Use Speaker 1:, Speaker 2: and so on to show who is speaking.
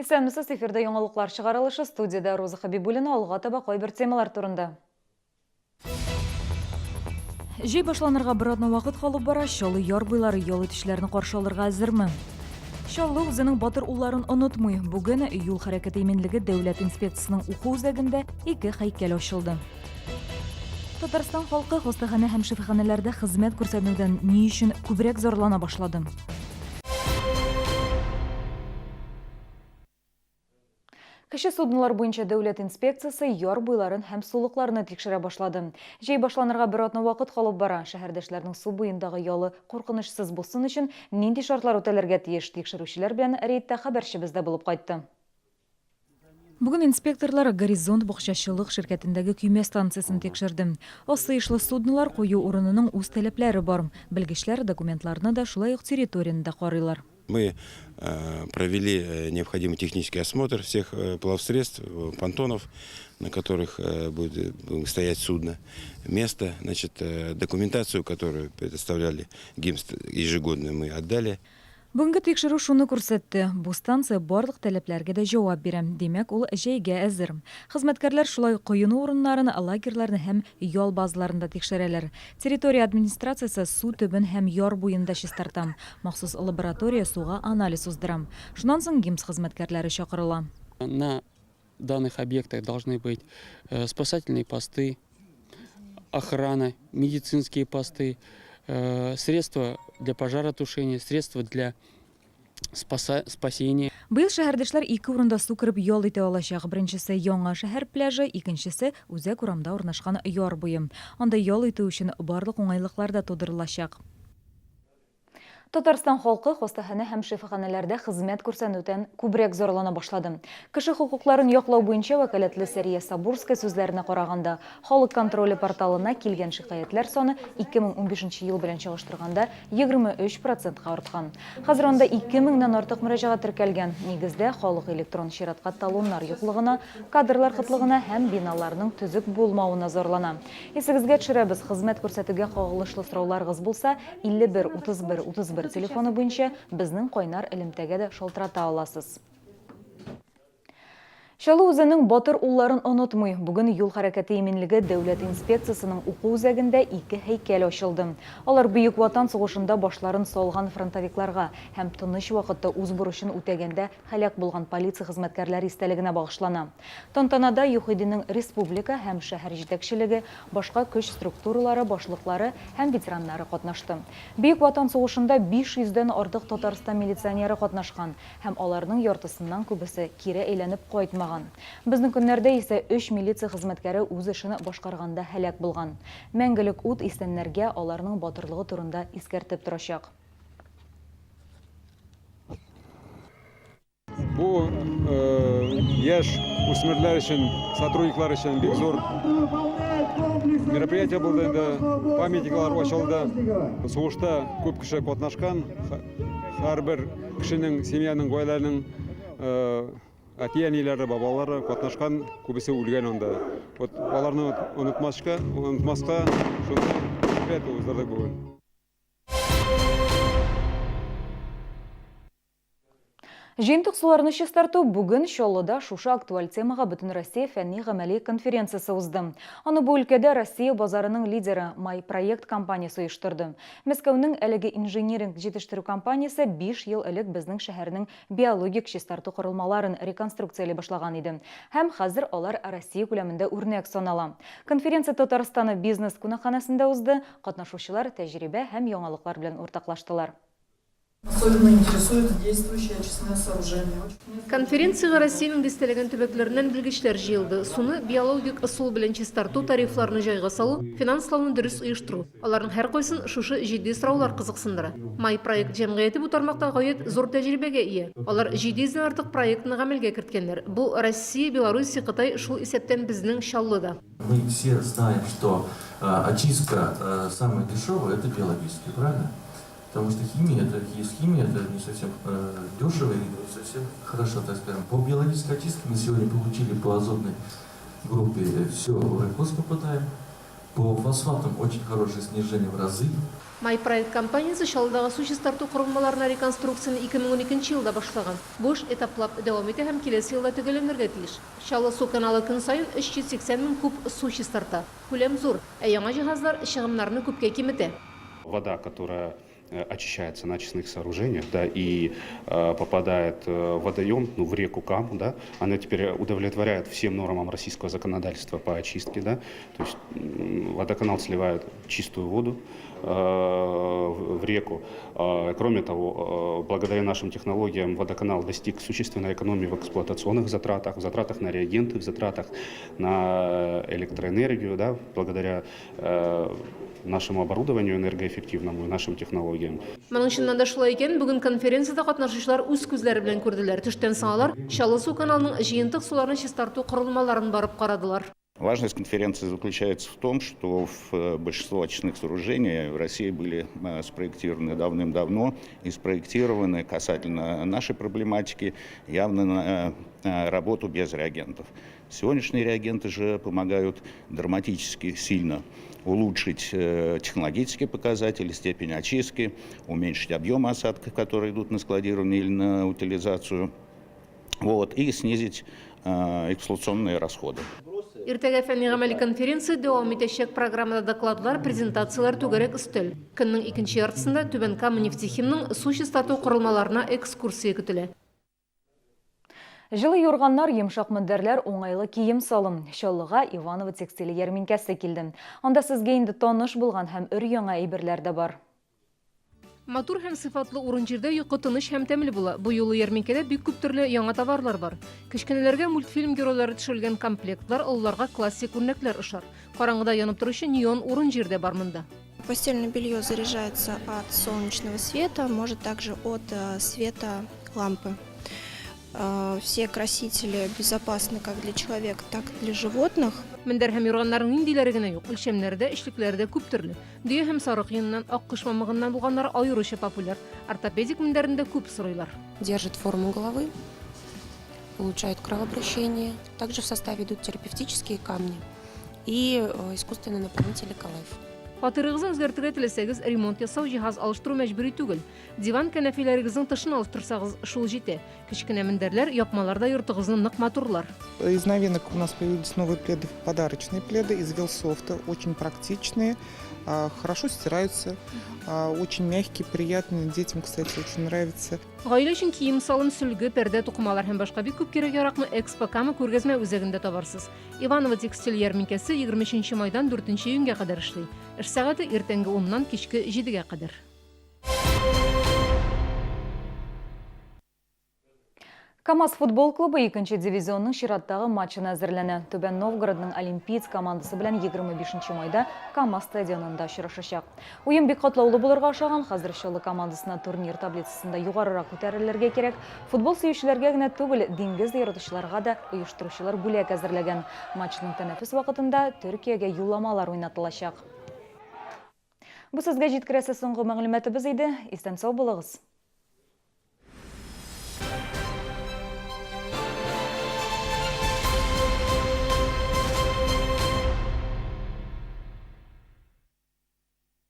Speaker 1: Исәнмесез, эфирда яңалыклар чыгарылышы, студияда Роза Хабибуллина, алга таба кайбер темалар турында. Җәй башланырга бер атна вакыт калып бара, Чаллы яр буйлары ял итүчеләрне каршы алырга әзерме? Чаллы үзенең батыр улларын онытмый. Бүген юл хәрәкәте иминлеге дәүләт инспекциясының уку үзәгендә 2 һәйкәл ачылды. Татарстан халкы хастахана һәм шифаханәләрдә хезмәт күрсәтүдән ни өчен күбрәк зарлана башлады? Кеше суднолар буенча дәүләт инспекциясы яр буйларын һәм сулыкларны тикшерә башлады. Җәй башланырга бер атна вакыт калып бара. Шәһәрдәшләрнең су буендагы ялы куркынычсыз булсын өчен нинди шартлар үтәлергә тиеш, тикшерүчеләр белән рейдта хәбәрчебездә булып кайтты. Бүген инспекторлар Горизонт бакчачылык ширкәтендәге көймә станциясын тикшерде. Асыйшлы суднолар кую урынының үз таләпләре бар. Белгечләр документларны да шулай ук территорияны да карыйлар.
Speaker 2: Мы провели необходимый технический осмотр всех плавсредств, понтонов, на которых будет стоять судно, место, документацию, которую предоставляли ГИМС ежегодно, мы отдали.
Speaker 1: Бүгенге тикшерү шуны күрсәтте. Бу станция барлык таләпләргә дә җавап бирә. Демәк, ул җәйгә әзер. Хезмәткәрләр шулай коену урыннарын, лагерьларны һәм ял базаларында тикшерәләр. Территория администрациясе су төбен һәм яр буенда чистартам. Махсус лаборатория суга анализ уздырам. Шуннан соң ГИМС хезмәткәрләре чакырыла.
Speaker 3: На данных объектах должны быть спасательные посты, охрана, медицинские посты, средства для пожаротушения, средства для спасения.
Speaker 1: Быел шәһәрдәшләр 2 урында су кереп ял итә алачак. Беренчесе яңа шәһәр пляжы, икенчесе үзәк урамда урнашкан яр буе. Анда ял итү өчен барлык уңайлыклар да тудырылачак. Татарстан халкы хастахана һәм шифаханәләрдә хезмәт күрсәтүдән күбрәк зарлана башлады. Кеше хукукларын яклау буенча вәкаләтле Сәрия Сабурская сүзләренә караганда, халык контроле порталына килгән шикаятьләр саны 2015 ел белән чагыштырганда 23%-ка арткан. Хәзер анда 2000-нән артык мөрәҗәгать теркәлгән. Нигездә халык электрон чиратка талоннар юклыгына, кадрлар кытлыгына һәм биналарның төзек булмавына зарлана. Исегезгә төшерәбез, хезмәт күрсәтүгә кагылышлы сорауларыгыз булса, 51 31 31 телефоны буенча безнең кайнар элемтәгә дә шалтырата аласыз. Чаллы үзенең батыр улларын онытмый. Бүген юл хәрәкәте иминлеге дәүләт инспекциясының уку үзәгендә 2 һәйкәл ачылды. Алар Бөек Ватан сугышында башларын салган фронтовикларга һәм тыныч вакытта үз бурычын үтәгәндә һәлак булган полиция хезмәткәрләре истәлегенә багышлана. Тантанада ЮХИДИның республика һәм шәһәр җитәкчелеге, башка көч структуралары башлыклары һәм ветераннары катнашты. Бөек Ватан сугышында 500-дән артык Татарстан милиционеры катнашкан һәм аларның яртысыннан күбесе кире әйләнеп кайтмаган. Безнең көннәрдә исә 3 милиция хезмәткәре үз эшен башкарганда һәлак булган. Мәңгелек ут истәннәргә аларның батырлыгы турында искәртеп торачак.
Speaker 4: Бу яшь үсмерләр өчен, сотрудниклар өчен бик зур мероприятие булды инде. Памятниклар ачылды. Сугышта күп кеше катнашкан. Һәрбер кешенең, семьяның, гаиләнең әти-әниләре, бабалары катнашкан, күбесе үлгән анда. Вот аларны онытмаска, шундый мероприятие уздырдык бүген.
Speaker 1: Җыентык суларны чистарту бүген Чаллыда шушы актуаль темага Бөтен Россия фәнни-гамәли конференциясе узды. Аны бу өлкәдә Россия базарының лидеры Май проект компаниясе оештырды. Мәскәүнең әлеге инженеринг җитештерү компаниясе 5 ел элек безнең шәһәрнең биологик чистарту корылмаларын реконструкциялый башлаган иде. Һәм хәзер алар Россия күләмендә үрнәк санала. Конференция Татарстаны бизнес кунакханәсендә узды. Катнашучылар тәҗрибә һәм яңалыклар белән уртаклаштылар.
Speaker 5: Особенно интересует действующее очистное сооружение.
Speaker 6: Конференцияга Россиянең дистәләгән төбәкләреннән белгечләр җыелды. Суны биологик ысул белән чистарту тарифларны җайга салу, финанслауны дөрес оештыру. Аларның һәр кайсын шушы җитди сораулар кызыксындыра. Май проект җәмгыяте бу тармакта гаять зур тәҗрибәгә ия. Алар 700-дән артык проектны гамәлгә керткәннәр. Бу Россия, Беларусь, Кытай шул исәптән безнең Чаллыда.
Speaker 7: Мы все знаем, что очистка самая дешевая – это биологическая, правильно? Потому что химия, это не совсем дешево и не совсем хорошо, так скажем. По биологической очистке мы сегодня получили по азотной группе все в Райкос попадаем. По фосфатам очень хорошее снижение в разы.
Speaker 6: Майпроект компаниясы шалдағы су чистарту құрылмаларына реконструкцияны 2012 жылда башлаған. Бош этаплап дәвам ете һәм келесі елда төгәлләнергә тиеш. Шалы су каналы көн сайын 380 000 куб су чистарта. Күләм зур, ә яңа җиһазлар шығымнарны күпкә киметә.
Speaker 8: Вода, которая очищается на очистных сооружениях, да, и попадает в водоем, ну, в реку Каму, да, она теперь удовлетворяет всем нормам российского законодательства по очистке, да, то есть водоканал сливает чистую воду в реку. Кроме того, благодаря нашим технологиям водоканал достиг существенной экономии в эксплуатационных затратах, в затратах на реагенты, в затратах на электроэнергию, да, благодаря нашему оборудованию энергоэффективному и нашим технологиям.
Speaker 6: Моның чыннан да шулай икән, бүген конференцияда катнашучылар үз күзләре белән күрделәр. Төштән соң алар Шалы су каналының җыентык суларны чистарту корылмаларын барып карадылар.
Speaker 9: Важность конференции заключается в том, что большинство очистных сооружений в России были спроектированы давным-давно и спроектированы касательно нашей проблематики явно на работу без реагентов. Сегодняшние реагенты же помогают драматически сильно улучшить технологические показатели, степень очистки, уменьшить объем осадков, которые идут на складирование или на утилизацию, и снизить эксплуатационные расходы.
Speaker 6: Иртәгә фәнни-гамәли конференция дәвам итәчәк. Программада докладлар, презентациялар түгәрәк өстәл. Көннең икенче яртысында Түбән Кама нефтехимның су чистарту корылмаларына экскурсия көтелә.
Speaker 1: Жылы юрганнар, емшақ мендәрләр, уңайлы кием салым. Шаллыга Иваново текстиле ярминкәсе килде. Анда сезгә инде таныш булган һәм өр-яңа әйберләр дә бар.
Speaker 6: Матур һәм сыйфатлы урын җирдә йокы тыныч һәм тәмле була. Бу юлы ярминкәдә бик күп төрле яңа товарлар бар. Кечкенәләргә мультфильм геройлары төшерелгән комплектлар, олыларга классик үрнәкләр ошар. Караңгыда янып торучы неон урын җирдә бар монда.
Speaker 10: Постельное белье заряжается от солнечного света, может также от света лампы. Все красители безопасны как для человека, так и для животных.
Speaker 6: Мендәр һәм юрганнарның ниндиләре генә юк. Үлчәмнәрдә, эшлекләрдә күп төрле. Дөя һәм сарык йоныннан, ак кош мамыгыннан булганнар аеруча популяр. Ортопедик мендәрендә күп сорыйлар.
Speaker 11: Держит форму головы, улучшает кровообращение. Также в составе идут терапевтические камни и искусственные наполнители калайф.
Speaker 6: Фатирыгызны үзгәртергә теләсәгез, ремонт ясау, җиһаз алыштыру мәҗбүри түгел. Диван кәнәфиләрегезнең тышын алыштырсагыз, шул җитә. Кечкенә мендәрләр, япмаларда йортыгызны нык матурлар.
Speaker 12: Из новинок у нас появились новые пледы, подарочные пледы из Велсофта, очень практичные, хорошо стираются, очень мягкие, приятные, детям, кстати, очень нравится.
Speaker 6: Гаилә өчен кием салым, сөлге, пәрдә, тукымалар һәм башка бик күп кирәк яракны Экспо Кама күргәзмә үзәгендә табарсыз. Иваново текстиль ярминкәсе 23 майдан 4 июньгә кадәр эшли. Эш сәгате иртәнге 10-нан кичке 7-гә кадәр.
Speaker 1: КамАЗ футбол клубы 2-нче дивизионның чираттагы матчына әзерләнә. Түбән Новгородның Олимпиец командасы белән 25 майда КамАЗ стадионында очрашачак. Уен бик катлаулы булырга охшаган, хәзер Шаллы командасына турнир таблицасында югарырак күтәрелергә кирәк. Футбол сөючеләргә генә түгел, диңгез яратучыларга да оештыручылар бүләк әзерләгән. Матчның тәнәфес вакытында Төркиягә юлламалар уйнатылачак. Бу сезгә җиткерәсе соңгы мәгълүматыбыз иде. Истән сау булыгыз.